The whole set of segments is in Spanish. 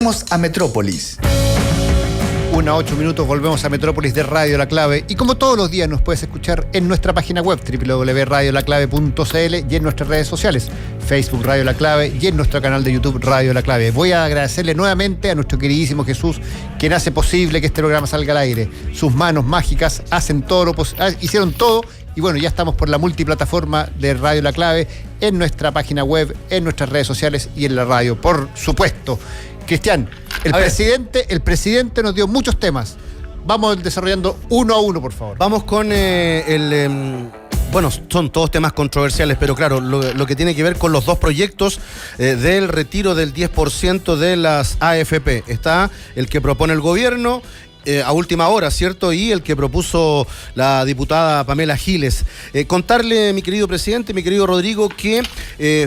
Volvemos a Metrópolis. 1:08, volvemos a Metrópolis de Radio La Clave. Y como todos los días nos puedes escuchar en nuestra página web www.radiolaclave.cl y en nuestras redes sociales, Facebook Radio La Clave y en nuestro canal de YouTube Radio La Clave. Voy a agradecerle nuevamente a nuestro queridísimo Jesús, quien hace posible que este programa salga al aire. Sus manos mágicas hacen todo lo hicieron todo. Y bueno, ya estamos por la multiplataforma de Radio La Clave, en nuestra página web, en nuestras redes sociales y en la radio, por supuesto. Cristian, el presidente nos dio muchos temas. Vamos desarrollando uno a uno, por favor. Vamos con bueno, son todos temas controversiales, pero claro, lo que tiene que ver con los dos proyectos del retiro del 10% de las AFP. Está el que propone el gobierno a última hora, ¿cierto? Y el que propuso la diputada Pamela Giles. Contarle, mi querido presidente, mi querido Rodrigo, que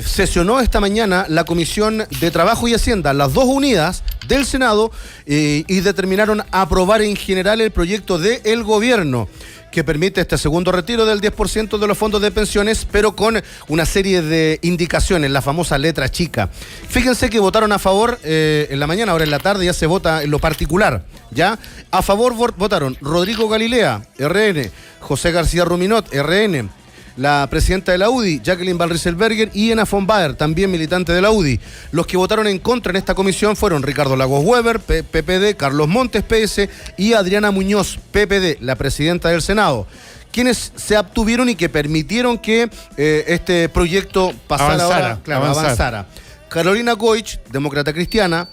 sesionó esta mañana la Comisión de Trabajo y Hacienda, las dos unidas del Senado, y determinaron aprobar en general el proyecto del gobierno que permite este segundo retiro del 10% de los fondos de pensiones, pero con una serie de indicaciones, la famosa letra chica. Fíjense que votaron a favor en la mañana, ahora en la tarde ya se vota en lo particular, ¿ya? A favor votaron Rodrigo Galilea, RN, José García Ruminot, RN, la presidenta de la UDI, Jacqueline Van Rieselbergher, y Ena von Baer, también militante de la UDI. Los que votaron en contra en esta comisión fueron Ricardo Lagos Weber, PPD, Carlos Montes, PS, y Adriana Muñoz, PPD, la presidenta del Senado, quienes se abstuvieron y que permitieron que este proyecto pasara avanzara. Carolina Goich, demócrata cristiano,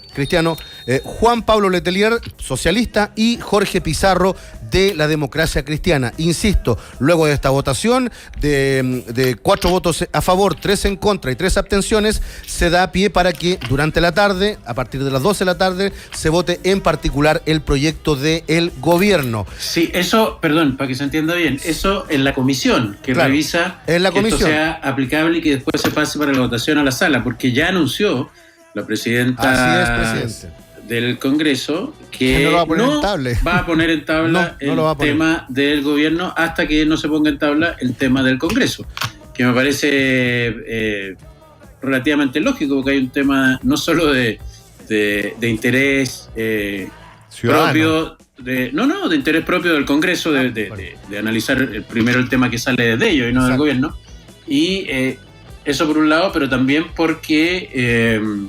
Juan Pablo Letelier, socialista, y Jorge Pizarro, de la Democracia Cristiana. Insisto, luego de esta votación de 4 votos a favor, 3 en contra y 3 abstenciones, se da pie para que durante la tarde, a partir de las 12 de la tarde, se vote en particular el proyecto del gobierno. Sí, eso, perdón, para que se entienda bien, eso en la comisión, que claro, revisa en la que comisión esto sea aplicable y que después se pase para la votación a la sala, porque ya anunció la presidenta del Congreso que no va a poner en tabla el tema del gobierno hasta que no se ponga en tabla el tema del Congreso, que me parece relativamente lógico, porque hay un tema no solo de interés propio, de interés propio del Congreso, de analizar primero el tema que sale de ellos y no del gobierno, y eso por un lado, pero también porque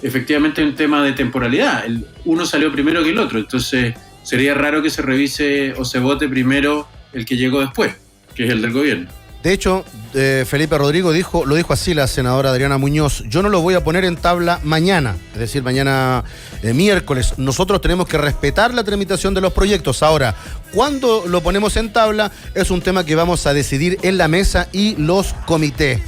efectivamente hay un tema de temporalidad. Uno salió primero que el otro, entonces sería raro que se revise o se vote primero el que llegó después, que es el del gobierno. De hecho, Felipe Rodrigo lo dijo así la senadora Adriana Muñoz: yo no lo voy a poner en tabla mañana, es decir, mañana miércoles. Nosotros tenemos que respetar la tramitación de los proyectos. Ahora, cuando lo ponemos en tabla es un tema que vamos a decidir en la mesa y los comités.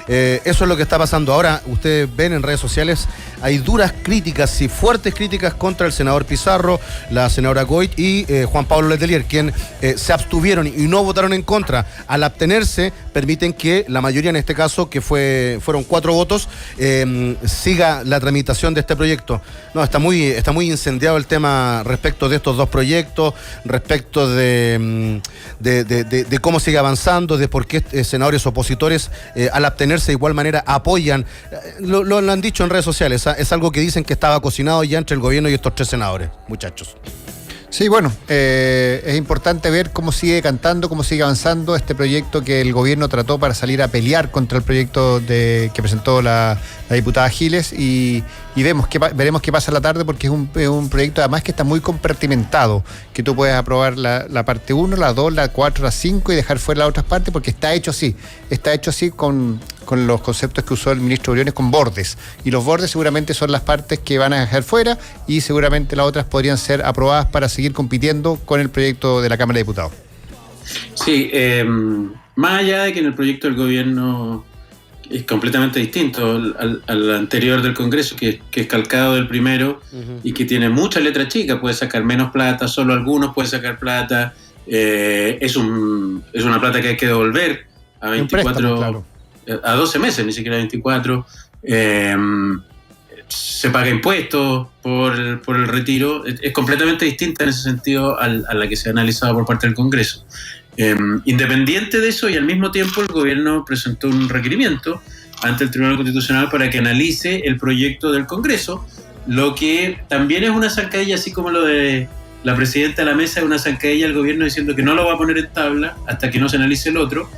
Eso es lo que está pasando. Ahora, ustedes ven en redes sociales, hay duras críticas y fuertes críticas contra el senador Pizarro, la senadora Goit y Juan Pablo Letelier, quien se abstuvieron y no votaron en contra. Al abstenerse, permiten que la mayoría, en este caso, que fueron 4 votos, siga la tramitación de este proyecto. No, está muy incendiado el tema respecto de estos dos proyectos, respecto de cómo sigue avanzando, de por qué senadores opositores al abstenerse de igual manera apoyan. Lo han dicho en redes sociales, es algo que dicen que estaba cocinado ya entre el gobierno y estos 3 senadores, muchachos. Sí, bueno, es importante ver cómo sigue cantando, cómo sigue avanzando este proyecto que el gobierno trató para salir a pelear contra el proyecto que presentó la diputada Giles, y veremos qué pasa en la tarde, porque es un proyecto además que está muy compartimentado, que tú puedes aprobar la parte 1, la 2, la 4, la 5 y dejar fuera las otras partes, porque está hecho así con los conceptos que usó el ministro Briones, con bordes, y los bordes seguramente son las partes que van a dejar fuera, y seguramente las otras podrían ser aprobadas para seguir compitiendo con el proyecto de la Cámara de Diputados. Sí, más allá de que en el proyecto del gobierno es completamente distinto al anterior del Congreso, que es calcado del primero, y que tiene mucha letra chica, puede sacar menos plata, solo algunos pueden sacar plata, es una plata que hay que devolver a 24, préstamo, claro, a 12 meses, ni siquiera 24, se paga impuestos por el retiro, es completamente distinta en ese sentido a la que se ha analizado por parte del Congreso. Independiente de eso, y al mismo tiempo el gobierno presentó un requerimiento ante el Tribunal Constitucional para que analice el proyecto del Congreso, lo que también es una zancadilla, así como lo de la presidenta de la mesa, es una zancadilla al gobierno diciendo que no lo va a poner en tabla hasta que no se analice el otro.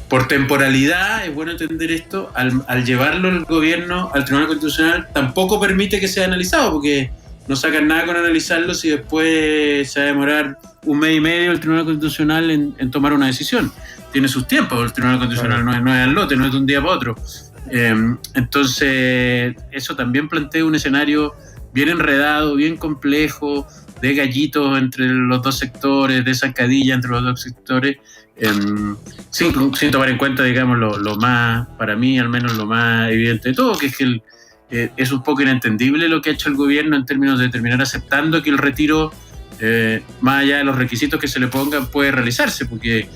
Por temporalidad, es bueno entender esto, al llevarlo el gobierno al Tribunal Constitucional tampoco permite que sea analizado, porque no sacan nada con analizarlo si después se va a demorar un mes y medio el Tribunal Constitucional en tomar una decisión. Tiene sus tiempos, el Tribunal Constitucional no es al lote, no es de un día para otro. Entonces, eso también plantea un escenario bien enredado, bien complejo, de gallitos entre los dos sectores, de zancadilla entre los dos sectores, sin tomar en cuenta, digamos, lo más, para mí al menos lo más evidente de todo, que es que es un poco inentendible lo que ha hecho el gobierno en términos de terminar aceptando que el retiro, más allá de los requisitos que se le pongan, puede realizarse, porque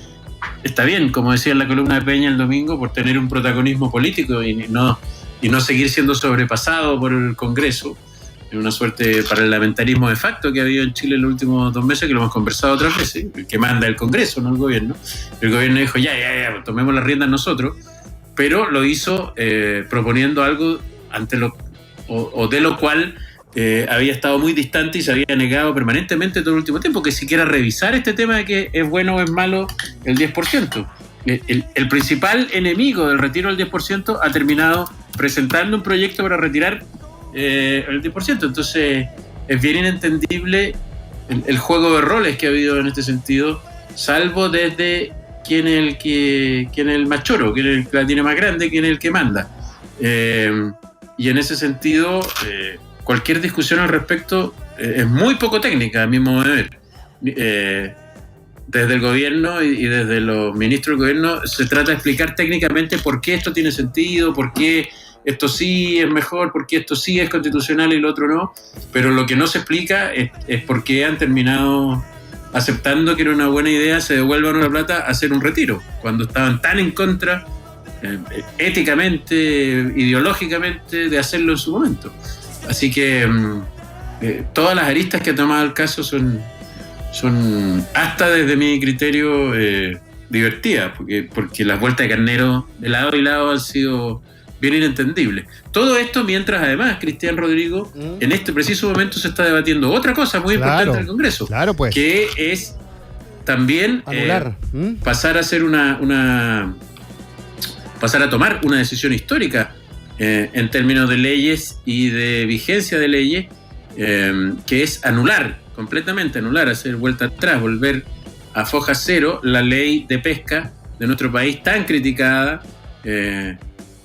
está bien, como decía en la columna de Peña el domingo, por tener un protagonismo político y no seguir siendo sobrepasado por el Congreso, en una suerte de parlamentarismo de facto que ha habido en Chile en los últimos 2 meses, que lo hemos conversado otras veces, el que manda el Congreso, no el gobierno. El gobierno dijo, ya, tomemos las riendas nosotros, pero lo hizo proponiendo algo de lo cual había estado muy distante y se había negado permanentemente todo el último tiempo, que siquiera revisar este tema de que es bueno o es malo el 10%. El principal enemigo del retiro del 10% ha terminado presentando un proyecto para retirar el 10%. Entonces es bien inentendible el juego de roles que ha habido en este sentido, salvo desde quién es el más choro, quién es el que la tiene más grande, quién es el que manda. Y en ese sentido, cualquier discusión al respecto es muy poco técnica, a mi modo de ver. Desde el gobierno y desde los ministros del gobierno se trata de explicar técnicamente por qué esto tiene sentido, por qué esto sí es mejor, por qué esto sí es constitucional y lo otro no, pero lo que no se explica es por qué han terminado aceptando que era una buena idea, se devuelvan la plata a hacer un retiro, cuando estaban tan en contra, éticamente, ideológicamente, de hacerlo en su momento. Así que todas las aristas que ha tomado el caso son hasta desde mi criterio divertidas, porque las vueltas de carnero de lado y lado han sido bien inentendibles. Todo esto mientras además, Cristian Rodrigo, en este preciso momento se está debatiendo otra cosa muy importante en el Congreso, pues, que es también pasar a hacer pasar a tomar una decisión histórica en términos de leyes y de vigencia de leyes, que es completamente anular, hacer vuelta atrás, volver a foja cero la ley de pesca de nuestro país tan criticada,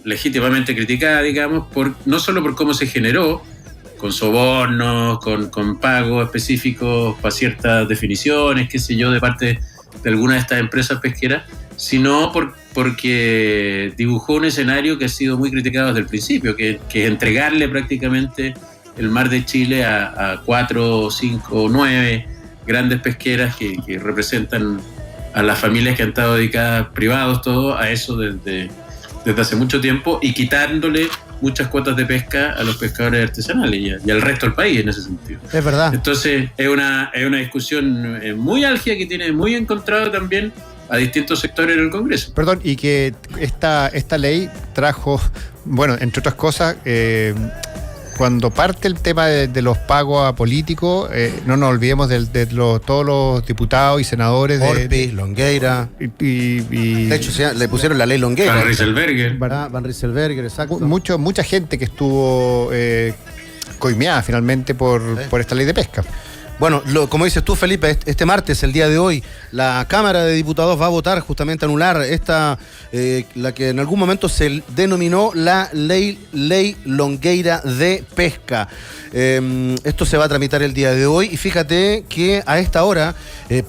legítimamente criticada, digamos, no solo por cómo se generó, con sobornos, con pagos específicos para ciertas definiciones, qué sé yo, de parte de alguna de estas empresas pesqueras, sino porque dibujó un escenario que ha sido muy criticado desde el principio, que es entregarle prácticamente el mar de Chile a 4, 5, 9 grandes pesqueras que representan a las familias que han estado dedicadas, privados, todo, a eso desde hace mucho tiempo, y quitándole muchas cuotas de pesca a los pescadores artesanales y al resto del país en ese sentido. Es verdad. Entonces es una discusión muy álgida que tiene muy encontrado también a distintos sectores en el Congreso. Perdón, y que esta ley trajo, bueno, entre otras cosas, cuando parte el tema de los pagos a políticos, no nos olvidemos de todos los diputados y senadores Orpi, Longueira. De hecho, le pusieron la ley Longueira. Van Rieselberger. Van Rieselberger, exacto. Mucha gente que estuvo coimeada finalmente por esta ley de pesca. Bueno, como dices tú, Felipe, este martes, el día de hoy, la Cámara de Diputados va a votar justamente anular la que en algún momento se denominó la ley Longueira de pesca. Esto se va a tramitar el día de hoy y fíjate que a esta hora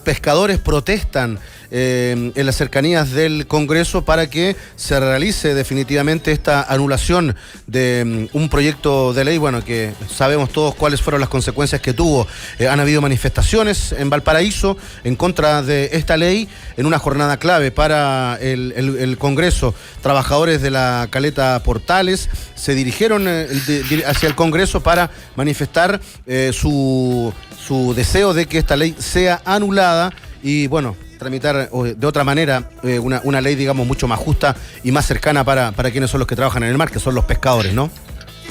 pescadores protestan en las cercanías del Congreso para que se realice definitivamente esta anulación de un proyecto de ley, bueno, que sabemos todos cuáles fueron las consecuencias que tuvo. Han habido manifestaciones en Valparaíso en contra de esta ley en una jornada clave para el Congreso. Trabajadores de la caleta Portales se dirigieron hacia el Congreso para manifestar su deseo de que esta ley sea anulada y, bueno, tramitar de otra manera una ley, digamos, mucho más justa y más cercana para quienes son los que trabajan en el mar, que son los pescadores, ¿no?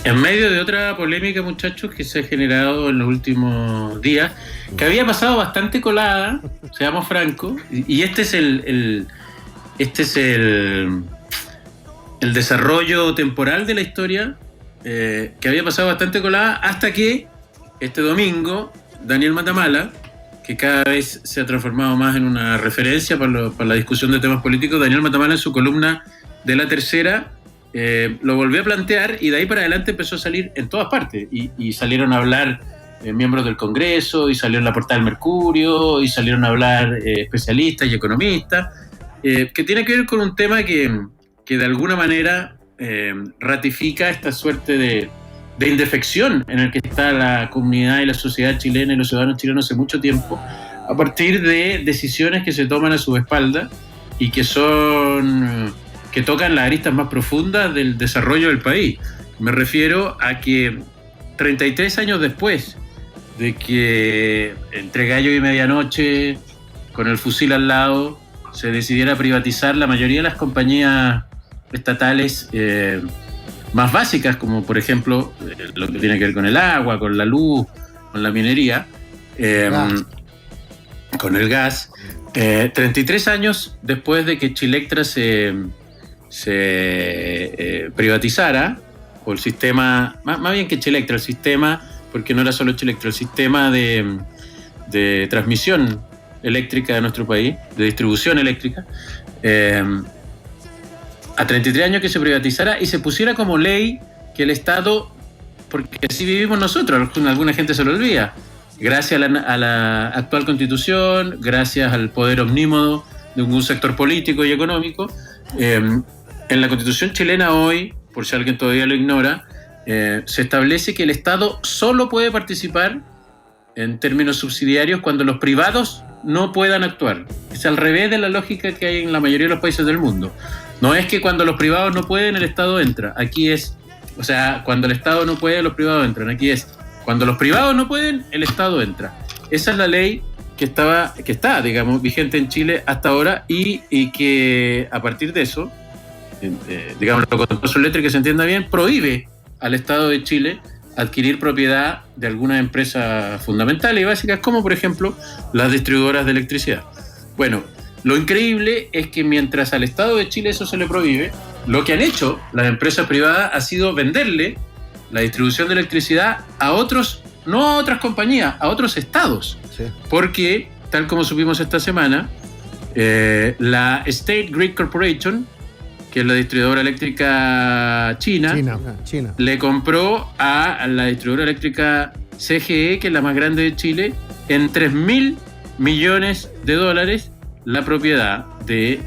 En medio de otra polémica, muchachos, que se ha generado en los últimos días, que había pasado bastante colada, seamos francos, y este es el desarrollo temporal de la historia, que había pasado bastante colada hasta que este domingo Daniel Matamala, que cada vez se ha transformado más en una referencia para la discusión de temas políticos, Daniel Matamala en su columna de La Tercera lo volvió a plantear, y de ahí para adelante empezó a salir en todas partes, y salieron a hablar miembros del Congreso, y salió en la portada del Mercurio, y salieron a hablar especialistas y economistas, que tiene que ver con un tema que de alguna manera ratifica esta suerte de indefección en el que está la comunidad y la sociedad chilena y los ciudadanos chilenos hace mucho tiempo, a partir de decisiones que se toman a su espalda y que tocan las aristas más profundas del desarrollo del país. Me refiero a que 33 años después de que entre gallo y medianoche, con el fusil al lado, se decidiera privatizar la mayoría de las compañías estatales más básicas, como por ejemplo lo que tiene que ver con el agua, con la luz, con la minería, con el gas. 33 años después de que Chilectra se privatizara, o el sistema, más bien que Chilectra, el sistema, porque no era solo Chilectra, el sistema de transmisión eléctrica de nuestro país, de distribución eléctrica, a 33 años que se privatizara y se pusiera como ley que el Estado, porque así vivimos nosotros, alguna gente se lo olvida, gracias a la actual Constitución, gracias al poder omnímodo de un sector político y económico, en la Constitución chilena hoy, por si alguien todavía lo ignora, se establece que el Estado solo puede participar en términos subsidiarios cuando los privados no puedan actuar. Es al revés de la lógica que hay en la mayoría de los países del mundo. No es que cuando los privados no pueden, el Estado entra. Aquí es, o sea, cuando el Estado no puede, los privados entran. Aquí es, cuando los privados no pueden, el Estado entra. Esa es la ley que está, digamos, vigente en Chile hasta ahora, y que a partir de eso, digamos, con todas sus letras, que se entienda bien, prohíbe al Estado de Chile adquirir propiedad de algunas empresas fundamentales y básicas, como por ejemplo las distribuidoras de electricidad. Bueno, lo increíble es que mientras al Estado de Chile eso se le prohíbe, lo que han hecho las empresas privadas ha sido venderle la distribución de electricidad a otros, no a otras compañías, a otros estados. Sí. Porque, tal como supimos esta semana, la State Grid Corporation, que es la distribuidora eléctrica china, le compró a la distribuidora eléctrica CGE, que es la más grande de Chile, en $3.000 millones la propiedad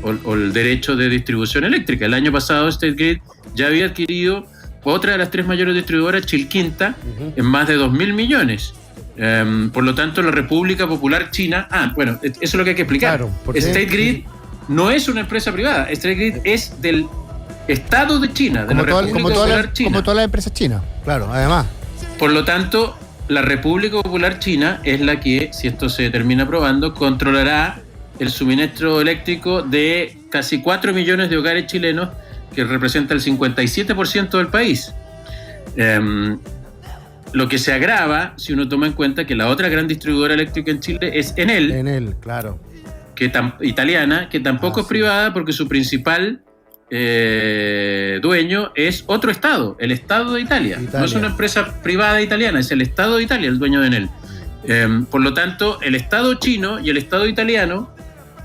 o el derecho de distribución eléctrica. El año pasado State Grid ya había adquirido otra de las tres mayores distribuidoras, Chilquinta, en más de $2.000 millones. Por lo tanto, la República Popular China... bueno, eso es lo que hay que explicar. Claro, State Grid no es una empresa privada. State Grid es del Estado de China, de la República Popular China. Como todas las empresas chinas. Claro, además. Por lo tanto, la República Popular China es la que, si esto se termina aprobando, controlará el suministro eléctrico de casi 4 millones de hogares chilenos, que representa el 57% del país. Lo que se agrava si uno toma en cuenta que la otra gran distribuidora eléctrica en Chile es Enel. Enel, claro. Italiana, que tampoco es privada, porque su principal dueño es otro Estado, el Estado de Italia. No es una empresa privada italiana, es el Estado de Italia el dueño de Enel. Por lo tanto, el Estado chino y el Estado italiano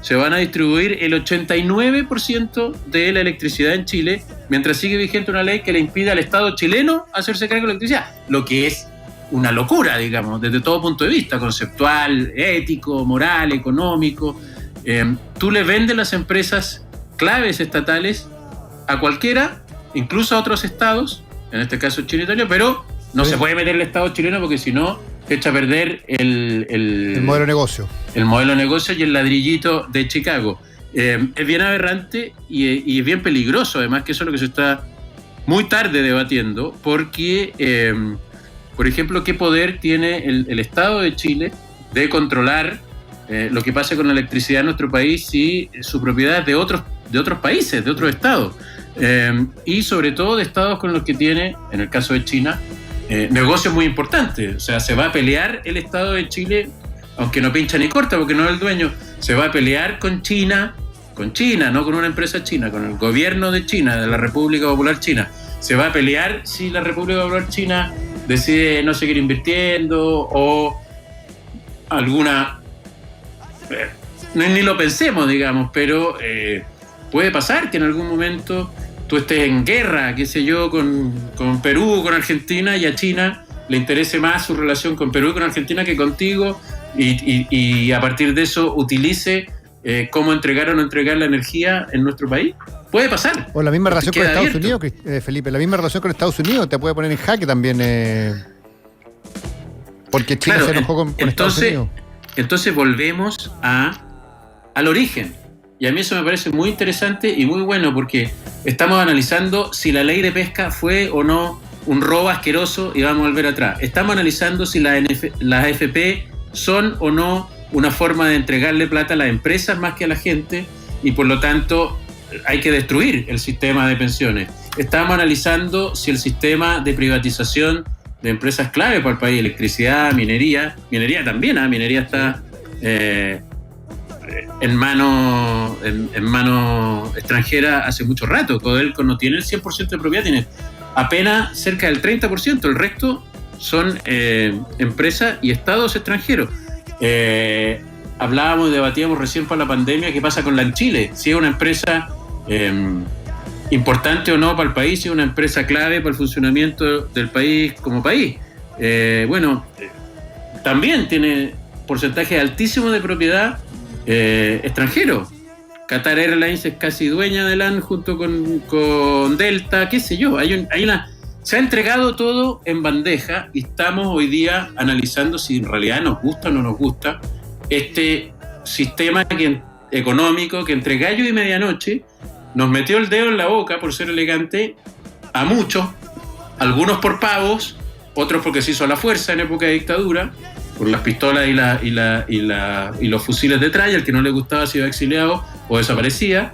se van a distribuir el 89% de la electricidad en Chile, mientras sigue vigente una ley que le impide al Estado chileno hacerse cargo de la electricidad, lo que es una locura, digamos, desde todo punto de vista, conceptual, ético, moral, económico. Tú le vendes las empresas claves estatales a cualquiera, incluso a otros estados, en este caso Chile y Italia, pero no se puede meter el Estado chileno, porque si no echa a perder el modelo de negocio. El modelo de negocio y el ladrillito de Chicago. Es bien aberrante y es bien peligroso, además, que eso es lo que se está muy tarde debatiendo, porque, por ejemplo, ¿qué poder tiene el Estado de Chile de controlar lo que pasa con la electricidad en nuestro país si su propiedad es de otros países, de otros estados? y sobre todo de estados con los que tiene, en el caso de China, negocios muy importantes. O sea, se va a pelear el Estado de Chile, aunque no pincha ni corta porque no es el dueño, se va a pelear con China, no con una empresa china, con el gobierno de China, de la República Popular China. Se va a pelear si la República Popular China decide no seguir invirtiendo o alguna... ni lo pensemos, digamos, pero puede pasar que en algún momento tú estés en guerra, qué sé yo, con Perú, con Argentina, y a China le interese más su relación con Perú y con Argentina que contigo, y a partir de eso utilice cómo entregar o no entregar la energía en nuestro país. Puede pasar. O la misma relación con Estados abierto. Unidos, Felipe, la misma relación con Estados Unidos te puede poner en jaque también, porque China se enojó con Estados Unidos. Entonces volvemos al origen. Y a mí eso me parece muy interesante y muy bueno, porque estamos analizando si la ley de pesca fue o no un robo asqueroso y vamos a volver atrás. Estamos analizando si las AFP son o no una forma de entregarle plata a las empresas más que a la gente, y por lo tanto hay que destruir el sistema de pensiones. Estamos analizando si el sistema de privatización de empresas clave para el país, electricidad, minería también, minería está en mano extranjera hace mucho rato. Codelco no tiene el 100% de propiedad, tiene apenas cerca del 30%, el resto son empresas y estados extranjeros. Hablábamos y debatíamos recién por la pandemia qué pasa con la en Chile, si es una empresa importante o no para el país, si es una empresa clave para el funcionamiento del país como país. También tiene porcentaje altísimo de propiedad extranjero. Qatar Airlines es casi dueña de LAN junto con Delta, qué sé yo. Se ha entregado todo en bandeja y estamos hoy día analizando si en realidad nos gusta o no nos gusta este sistema económico que entre gallo y medianoche nos metió el dedo en la boca, por ser elegante, a muchos, algunos por pavos, otros porque se hizo a la fuerza en época de dictadura, por las pistolas y los fusiles de tralla. El que no le gustaba se iba exiliado o desaparecía.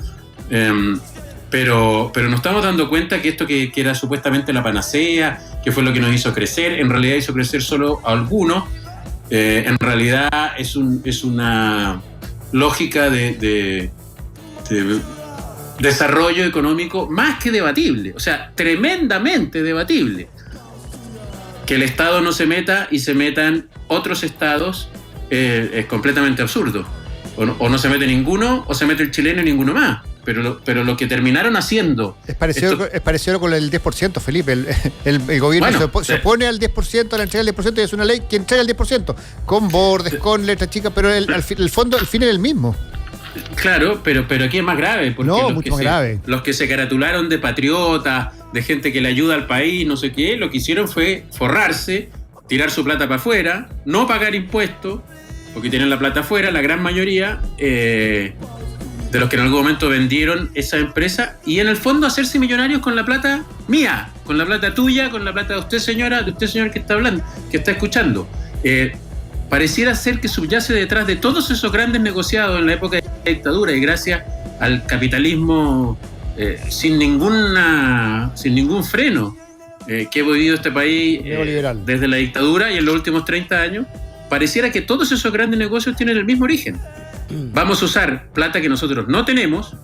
Pero nos estamos dando cuenta que esto que era supuestamente la panacea, que fue lo que nos hizo crecer, en realidad hizo crecer solo a algunos. En realidad es una lógica de desarrollo económico más que debatible, o sea, tremendamente debatible. Que el Estado no se meta y se metan otros estados es completamente absurdo. O no se mete ninguno, o se mete el chileno y ninguno más. Pero lo que terminaron haciendo... Es parecido con el 10%, Felipe. El gobierno se opone al 10%, a la entrega del 10%, y es una ley que entrega el 10%, con bordes, con letras chicas, pero el fondo, el fin es el mismo. Claro, pero aquí es más grave. Porque mucho más grave. Los que se caratularon de patriotas, de gente que le ayuda al país, no sé qué, lo que hicieron fue forrarse, tirar su plata para afuera, no pagar impuestos, porque tienen la plata afuera, la gran mayoría de los que en algún momento vendieron esa empresa, y en el fondo hacerse millonarios con la plata mía, con la plata tuya, con la plata de usted, señora, de usted, señor, que está hablando, que está escuchando. Pareciera ser que subyace detrás de todos esos grandes negociados en la época de la dictadura, y gracias al capitalismo sin ningún freno que ha vivido este país desde la dictadura y en los últimos 30 años, pareciera que todos esos grandes negocios tienen el mismo origen. Vamos a usar plata que nosotros no tenemos,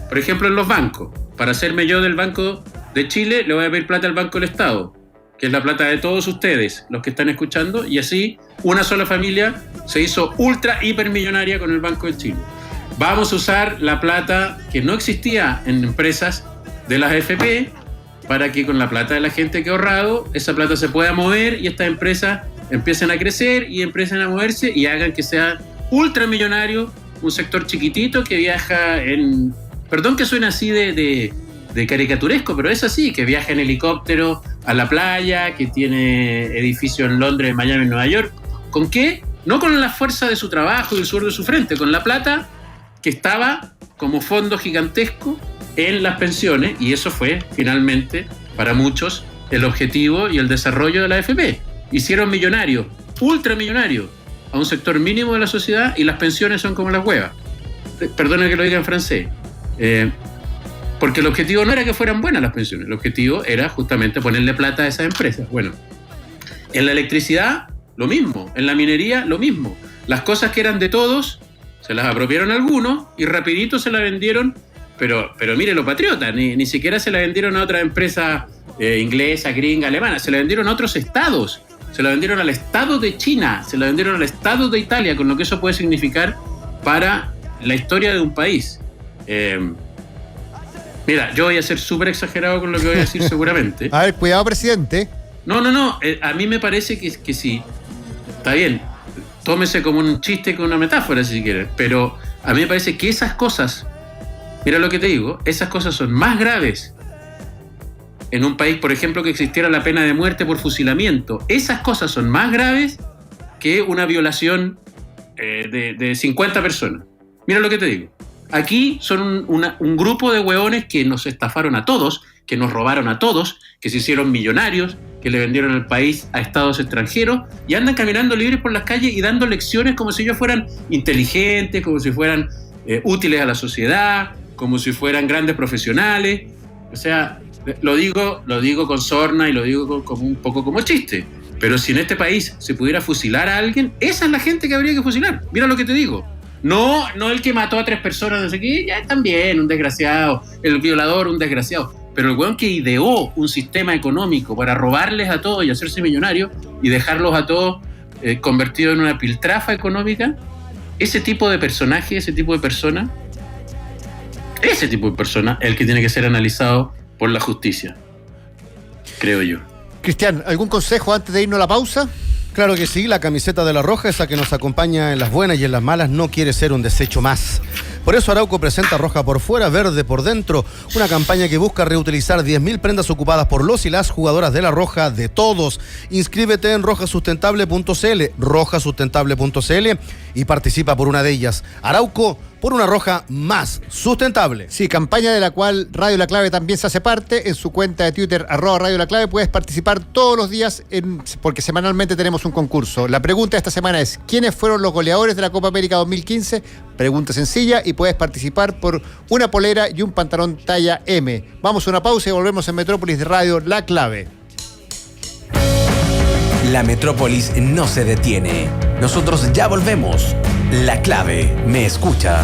por ejemplo en los bancos. Para hacerme yo del Banco de Chile, le voy a pedir plata al Banco del Estado, que es la plata de todos ustedes, los que están escuchando, y así una sola familia se hizo ultra hipermillonaria con el Banco de Chile. Vamos a usar la plata que no existía en empresas de las AFP para que con la plata de la gente que ha ahorrado, esa plata se pueda mover y estas empresas empiecen a crecer y empiecen a moverse y hagan que sea ultramillonario un sector chiquitito que viaja en... Perdón que suene así de caricaturesco, pero es así, que viaja en helicóptero a la playa, que tiene edificios en Londres, Miami, Nueva York. ¿Con qué? No con la fuerza de su trabajo y el sudor de su frente, con la plata que estaba como fondo gigantesco en las pensiones, y eso fue finalmente para muchos el objetivo y el desarrollo de la AFP. Hicieron millonarios, ultramillonarios, a un sector mínimo de la sociedad, y las pensiones son como las huevas. Perdona que lo diga en francés. Porque el objetivo no era que fueran buenas las pensiones, el objetivo era justamente ponerle plata a esas empresas. Bueno, en la electricidad, lo mismo, en la minería, lo mismo. Las cosas que eran de todos, se las apropiaron algunos y rapidito se las vendieron, pero mire lo patriota, ni siquiera se las vendieron a otras empresas inglesas, gringas, alemanas, se las vendieron a otros estados, se las vendieron al estado de China, se las vendieron al estado de Italia, con lo que eso puede significar para la historia de un país. Mira, yo voy a ser súper exagerado con lo que voy a decir seguramente. A ver, cuidado, presidente. No. A mí me parece que sí. Está bien. Tómese como un chiste, como una metáfora, si quieren. Pero a mí me parece que esas cosas, mira lo que te digo, esas cosas son más graves en un país, por ejemplo, que existiera la pena de muerte por fusilamiento. Esas cosas son más graves que una violación de 50 personas. Mira lo que te digo. Aquí son un grupo de hueones que nos estafaron a todos, que nos robaron a todos, que se hicieron millonarios, que le vendieron el país a estados extranjeros y andan caminando libres por las calles y dando lecciones como si ellos fueran inteligentes, como si fueran útiles a la sociedad, como si fueran grandes profesionales. O sea, lo digo con sorna y lo digo como un poco como chiste. Pero si en este país se pudiera fusilar a alguien, esa es la gente que habría que fusilar. Mira lo que te digo. No el que mató a 3 personas, no sé qué, ya también, un desgraciado. El violador, un desgraciado. Pero el weón que ideó un sistema económico para robarles a todos y hacerse millonarios y dejarlos a todos convertidos en una piltrafa económica, ese tipo de personaje, ese tipo de persona es el que tiene que ser analizado por la justicia, creo yo. Cristian, ¿algún consejo antes de irnos a la pausa? Claro que sí, la camiseta de La Roja, esa que nos acompaña en las buenas y en las malas, no quiere ser un desecho más. Por eso Arauco presenta Roja por fuera, verde por dentro, una campaña que busca reutilizar 10.000 prendas ocupadas por los y las jugadoras de La Roja de todos. Inscríbete en rojasustentable.cl y participa por una de ellas. Arauco, por una Roja más sustentable. Sí, campaña de la cual Radio La Clave también se hace parte. En su cuenta de Twitter, @Radio La Clave, puedes participar todos los días porque semanalmente tenemos un concurso. La pregunta de esta semana es: ¿quiénes fueron los goleadores de la Copa América 2015? Pregunta sencilla y puedes participar por una polera y un pantalón talla M. Vamos a una pausa y volvemos en Metrópolis de Radio La Clave. La Metrópolis no se detiene. Nosotros ya volvemos. La Clave me escucha.